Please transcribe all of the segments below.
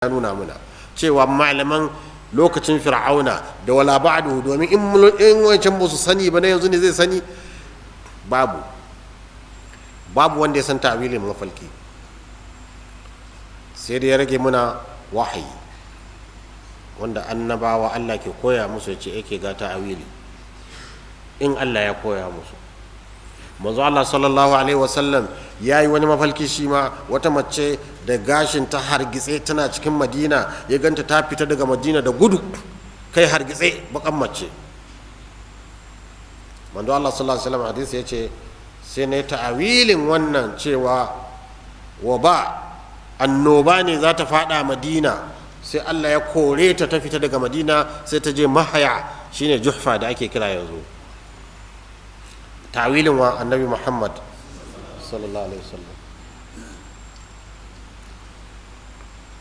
ya nuna muna cewa malaman lokacin fir'auna da wala ba'du, domin in wancan ba su sani ba na yanzu ne zai sani. babu wanda ya san ta'wilin mafalki, sai dai ya rage muna wahayi wanda annabawa Allah ke koya musu, yace yake ga ta'wili in Allah ya koya musu. manzo Allah sallallahu alaihi wasallam ya yi wani mafalki shi ma, wata mace da gashin ta hargitse tana cikin madina, ya ganta ta fita daga madina da gudu, kai hargitse bakan mace. manzo Allah sallallahu alaihi wasallam hadisi ya ce sai na yi ta'awilin wannan cewa annoba ne za ta fada madina, sai Allah ya kore ta fita daga madina, sai ta je mahaya, shine juhfa da ake kira yanzu. ta'wilin wa annabi Muhammad sallallahu alaihi wasallam,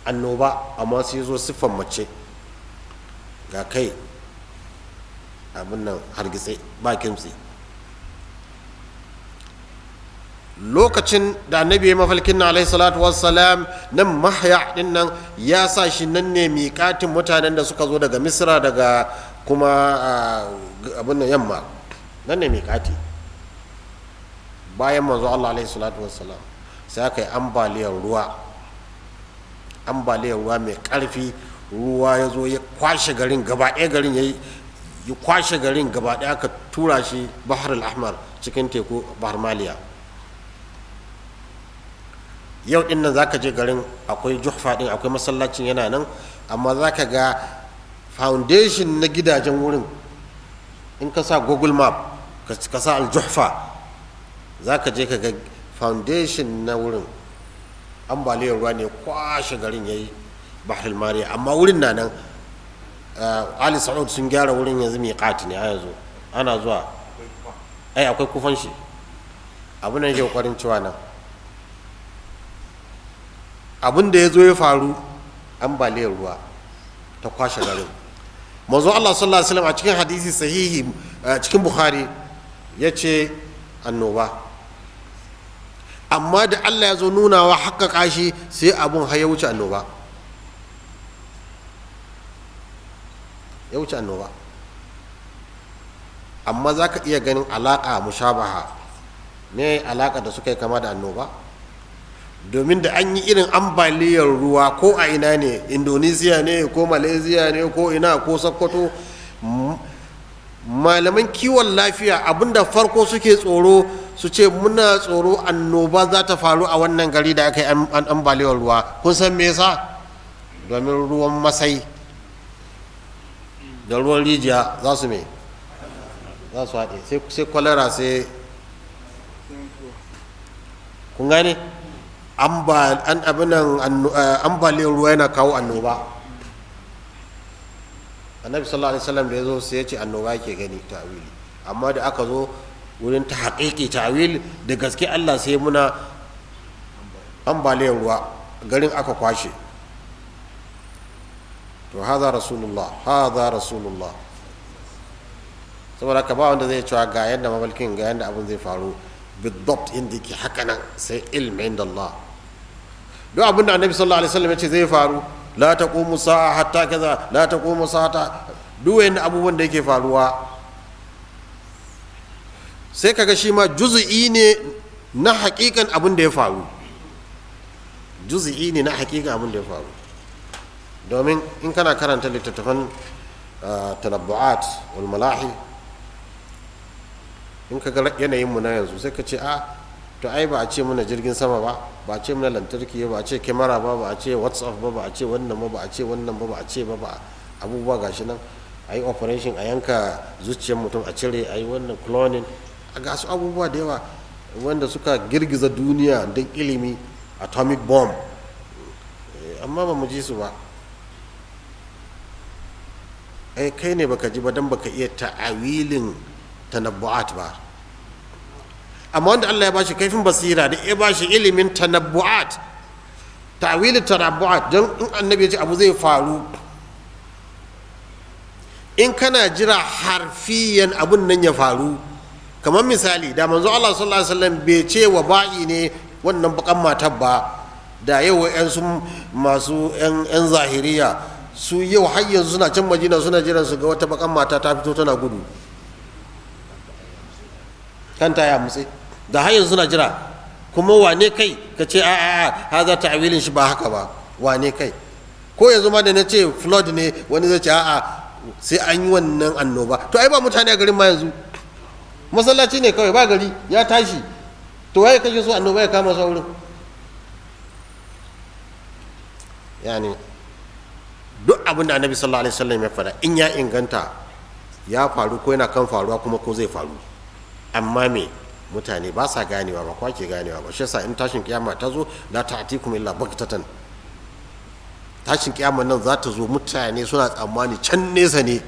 annoba amma sai zo siffan mace, ga kai abin nan hargitse ba kimtsi. lokacin da annabi ya mafalkin na alaihi salatu wassalam, nan mahya din nan ya sa shi nan ne miƙatin mutanen da suka zo daga misra, daga kuma abin nan yamma, nan ne miƙati. bayan manzo Allah alaihi salatu wassalam sai aka yi ambaliyar ruwa mai ƙarfi. ruwa ya zo ya kwashe garin gaba ɗaya, garin ya kwashe garin gaba ɗaya, aka tura shi bahar al-ahmar, cikin teku bahar maliya. yau din nan zaka je garin, akwai juhfa din, akwai masallacin yana nan, amma zaka ga foundation na gidajen wurin, in ka sa google map ka sa al-juhfa, zaka je ka ga foundation na wurin ambaliyar ruwa ne kwashe garin yayi bahar maliya. amma wurin na nan, ali sa'ud sun gyara wurin yanzu miqat ne, a yanzu ana zuwa, akwai kufan shi. abin da yake kokarin cewa nan abin da ya zo ya faru, ambaliyar ruwa ta kwashe garin. manzo Allah sallallahu alaihi wasallam a cikin hadisi sahihi cikin bukhari ya ce annoba, amma da Allah ya zo nunawa haƙƙaƙa shi, sai abun har ya wuce annoba, amma za ka iya ganin alaƙa mushabaha, ne alaƙa da suka yi kama da annoba. domin da an yi irin ambaliyar ruwa ko a ina ne, indonesia ne ko malaysia ne ko ina ko sokoto, malaman kiwon lafiya abinda farko suke tsoro su ce muna tsoro annoba za ta faru a wannan gari da aka yi ambaliyar ruwa. kun san me yasa? domin ruwan masai da ruwan rijiya za su haɗe, sai kwalara, sai kun gane ambaliyar ruwa yana kawo annoba. annabi sallallahu alaihi wasallam da ya zo sai ya ce annoba yake gani ta'wili, amma da aka zo wurin ta haƙiƙi ta'wil da gaske Allah sai muna ambaliyar ruwa, garin aka kwashe. to haza rasulullah saboda ka ba wanda zai cewa ga yadda mabalkin, ga yadda abin zai faru bidabt inda yake haka nan, sai ilmin da Allah. duk abin da annabi sallallahu alaihi wasallam ya ce zai faru, la taqumu sa'a hatta kaza, la taqumu sa'ata, duk wanda abubuwan da yake faruwa, sai kaga shi ma juz'i ne na hakikan abin da ya faru, domin in kana karanta littattafan tanabbu'at wal malahi, in ka ga yanayin mu na yanzu sai ka ce to ai ba a ce muna jirgin sama ba a ce muna lantarki ba a ce kyamara ba a ce whatsapp ba a ce wannan ba a ce wannan ba a ce ba abubuwa gashi nan, a yi operation a yanka zuciyar mutum a cire, a yi wannan cloning, a gasu abubuwa da yawa wanda suka girgiza duniya don ilimi, atomic bomb, amma ba mu ji su ba. kai ne baka ji ba don baka iya ta'awilin tanabbu'at ba. amma wanda Allah ya bashi kaifin basira da ya bashi ilimin tanabbu'at, ta'wilin tanabbu'at, don in annabi ya ce abu zai faru, in kana jira harfiyan abun nan ya faru, kamar misali da manzo Allah sallallahu alaihi wasallam bai ce wa ba'i ne wannan bakan matar ba, da yau su masu yan zahiriya su yau har yanzu suna can Madina suna jiran su ga wata bakan mata ta fito tana gudu kanta ya mutse, da har yanzu suna jira. Kuma wane kai ka ce a haza ta'awilin shi ba haka ba, wane kai? Ko yanzu ma da na ce flood ne wani zai ce a'a sai an yi wannan annoba, to ai ba mutane a garin ma yanzu, masallaci ne kawai, ba gari ya tashi, to waye kashe su annoba ya kama su wurin? Yani duk abin da annabi sallallahu alaihi wasallam ya faɗa in ya inganta ya faru ko yana kan faruwa kuma ko zai faru, amma me mutane ba sa ganewa, ba kwa ke ganewa ba. Shi yasa in tashin kiyama ta zo la ta'tikum illa baghtatan, tashin kiyama nan za ta zo mutane suna tsammani can nesa ne,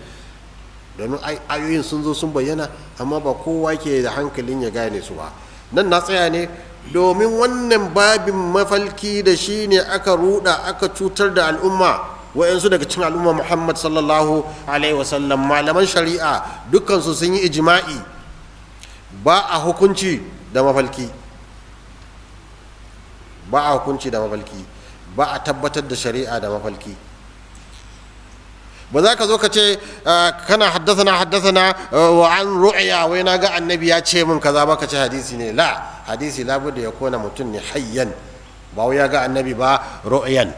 domin ayoyin sun zo sun bayyana amma ba kowa ke da hankalin ya gane su ba. Nan na tsaya ne domin wannan babin mafalki da shi ne aka ruda aka cutar da al'umma, wa'yansu daga cikin al'umma Muhammad sallallahu alaihi wasallam. Malaman shari'a dukkansu sun yi ijma'i ba a hukunci da mafalki, ba a hukunci da mafalki, ba a tabbatar da shari'a da mafalki. Ba za ka zo ka ce kana haddasana wa an ru'ya wai na ga annabi ya ce min kaza ba, ka ce hadisi ne. La, hadisi labudda ya kona mutum ne hayyan, ba wai ya ga annabi ba ru'yan.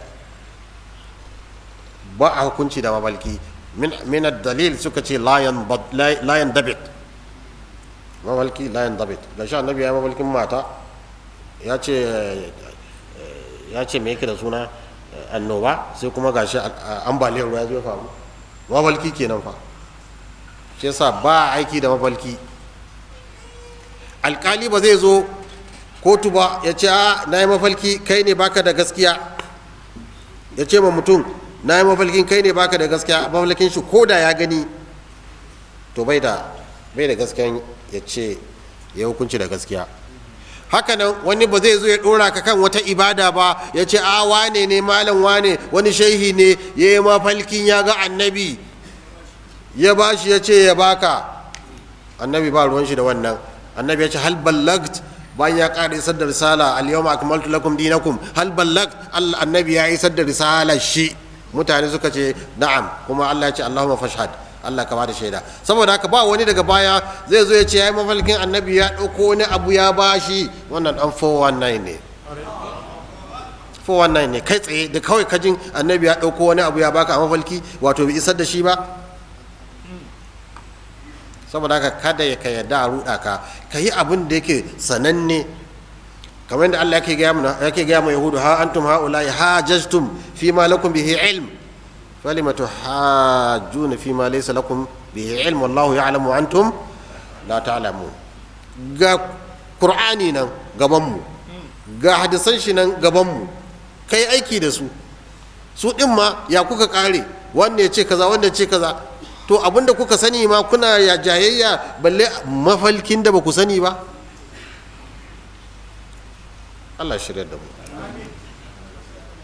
Ba a hukunci da mafalki. Min dalil suka ce la yandabit, mafalki la yandabit. Da shi annabi ya yi mafalkin mata, ya ce me yake da suna annoba, sai kuma gashi ambaliyar ruwa ya zo ya faru. Mafalki kenan fa. Shi yasa ba aiki da mafalki. Alkali ba zai zo kotu ba ya ce na yi mafalki kai ne baka da gaskiya, ya ce ma mutum na yi mafalkin kai ne baka da gaskiya, mafalkin shi ko da ya gani to bai da gaskiyan ya ce ya hukunci da gaskiya. Haka nan wani ba zai zo ya dora ka kan wata ibada ba ya ce wane ne malam wane wani shehi ne ya yi mafalkin ya ga annabi ya bashi ya ce ya baka. Annabi ba ruwan shi da wannan. Annabi ya ce hal ballagt, bayan ya ƙara isar da risala, al-yawma akmaltu lakum dinakum, hal ballagt, annabi ya isar da risalar shi. Mutane suka ce na'am, kuma Allah ya ce Allahumma fashhad, Allah ka bada shaida. Saboda haka ba wani daga baya zai zo ya ce ya yi mafalkin annabi ya ɗauko wani abu ya bashi, wannan ɗan 419 ne. 419 ne kai tsaye, da kawai kajin annabi ya ɗauko wani abu ya baka a mafalki, wato bai isar da shi ba. Saboda haka kada ka yarda a ruɗa ka yi abin da yake sananne, kamar yadda Allah yake gaya mu Yahudu, ha antum haula'i hajajtum fi ma lakum bihi ilm falima tuhajjuna fi ma laysa lakum bihi ilm wallahu ya'lamu wa antum la ta'lamun. Ga Qur'ani nan gaban mu, ga hadisan shi nan gaban mu, kai aiki da su. Su din ma ya kuka kare, wanda ya ce kaza wanda ya ce kaza, to abinda kuka sani ma kuna ya jayayya, balle mafalkin da ba ku sani ba. Allah shirya da mu.